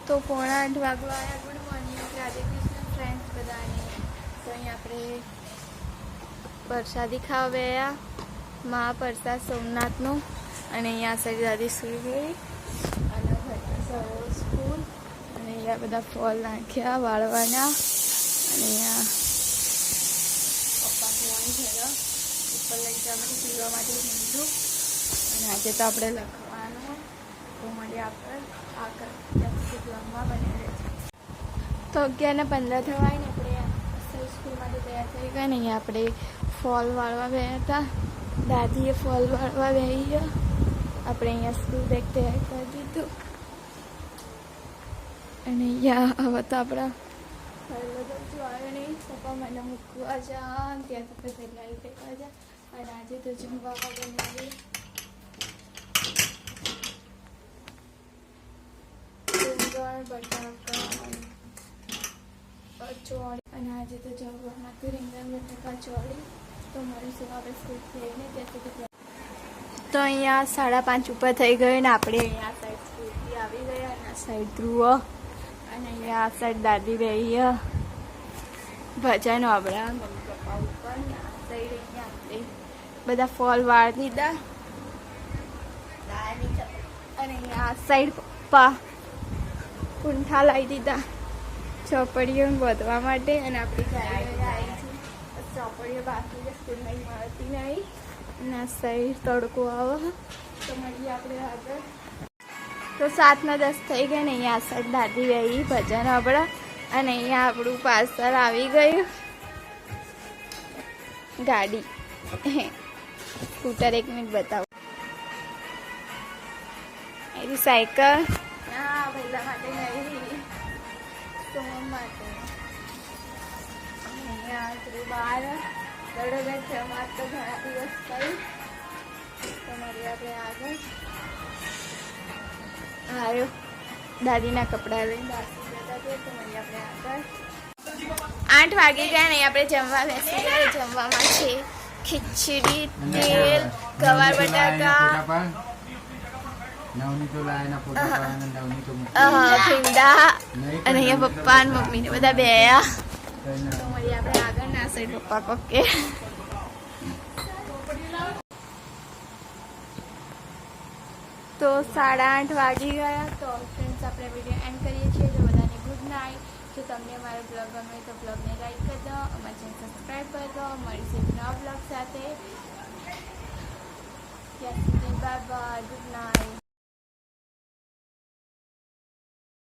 તો 7:45 વાગવા આવ્યા. Good morning Radhe Krishna friends બધાને. તો અહીં આપણે પ્રસાદી ખાવા ગયા મહાપ્રસાદ સોમનાથનો. અને અહીંયા સારી દાદી સુઈ ગઈ અને સ્કૂલ. અને અહીંયા બધા ફોલ નાખ્યા વાળવાના. અને અહીંયા પપ્પા ફોન થયો ઉપર લઈ જવા માટે પીવા માટે લીધું. અને આજે તો આપણે લખવાનું તો મળીએ આપણે આગળ લંબા બની છે. તો 11:15 થવાય ને આપણે સ્કૂલ માટે તૈયાર થઈ ગયા. ને અહીંયા આપણે ફોલ વાળવા ગયા હતા. દાદીએ ફોલ વાળવા બેસી ગયા. આપણે અહીંયા સ્કૂલ બેગ તૈયાર કરી દીધું. અને અહીંયા હવે તો આપણા બધું આવ્યો નહીં. પપ્પા મને મૂકવા જા ત્યાં તો તૈયારી કરવા જા. અને આજે તો જમવા બનાવી બટાકા ચોળી. અને આજે તો જમવામાં તો રીંગણ બટાકા ચોળી. તો મળીશું આપણે સ્કૂલ થઈને ત્યાં સુધી. તો અહીંયા 5:30 ઉપર થઈ ગયું ને આપણે અહીંયા સાઈડ સ્કૂલથી આવી ગયા. અને આ સાઈડ ધ્રુવ અને અહીંયા આ સાઈડ દાદી બેહી ભજન આપણા મમ્મી પપ્પા ઉપર. આ સાઈડ અહીંયા આપણે બધા ફોલ વાળી દીધા. અને અહીંયા આ સાઈડ પપ્પા પૂંઠા લાવી દીધા ચોપડીઓ વધવા માટે. અને આપણી ગાડી આવી છે. ચોપડીઓ બાકી છે સ્કૂલમાં મળતી નહીં. અને આ સાઈડ તડકો આવે. તો મળીએ આપણે આગળ. તો 7:10 થઈ ગયા ને અહીંયા આ સાઈડ દાદી વહી ભજન આપણા. અને અહીંયા આપણું પાર્સલ આવી ગયું. ગાડી સ્કૂટર 1 મિનિટ બતાવો. એની સાયકલ ના પહેલા માટે નહીં સોમ માટે. અહીંયા બહાર દડો છે અમારે તો ઘણા દિવસ થઈ. તો મળીએ આપણે આગળ. આવ્યો દાદીના કપડાં લઈને બાસી જતા તો મળીએ આપણે આગળ. 8 વાગી ગયા ને આપણે જમવા બેસી ગયા. જમવામાં છે ખીચડી, તેલ, ગવાર બટાકા, ભીંડા. અને અહીંયા પપ્પા અને મમ્મી ને બધા બેયા. તો મળીએ આપણે આગળ. ના સાઈડ પપ્પા પક્કે. તો 8:30 વાગી ગયા. તો ફ્રેન્ડ્સ આપણે વિડીયો એન્ડ કરીએ છીએ. તો બધાને ગુડ નાઇટ. જો તમને અમારો બ્લોગ ગમે તો બ્લોગને લાઈક કરી દો, અમારી ચેનલ સબસ્ક્રાઈબ કરી દો. મળીશું નવા બ્લોગ સાથે. ત્યાં સુધી બાય બાય, ગુડ નાઇટ.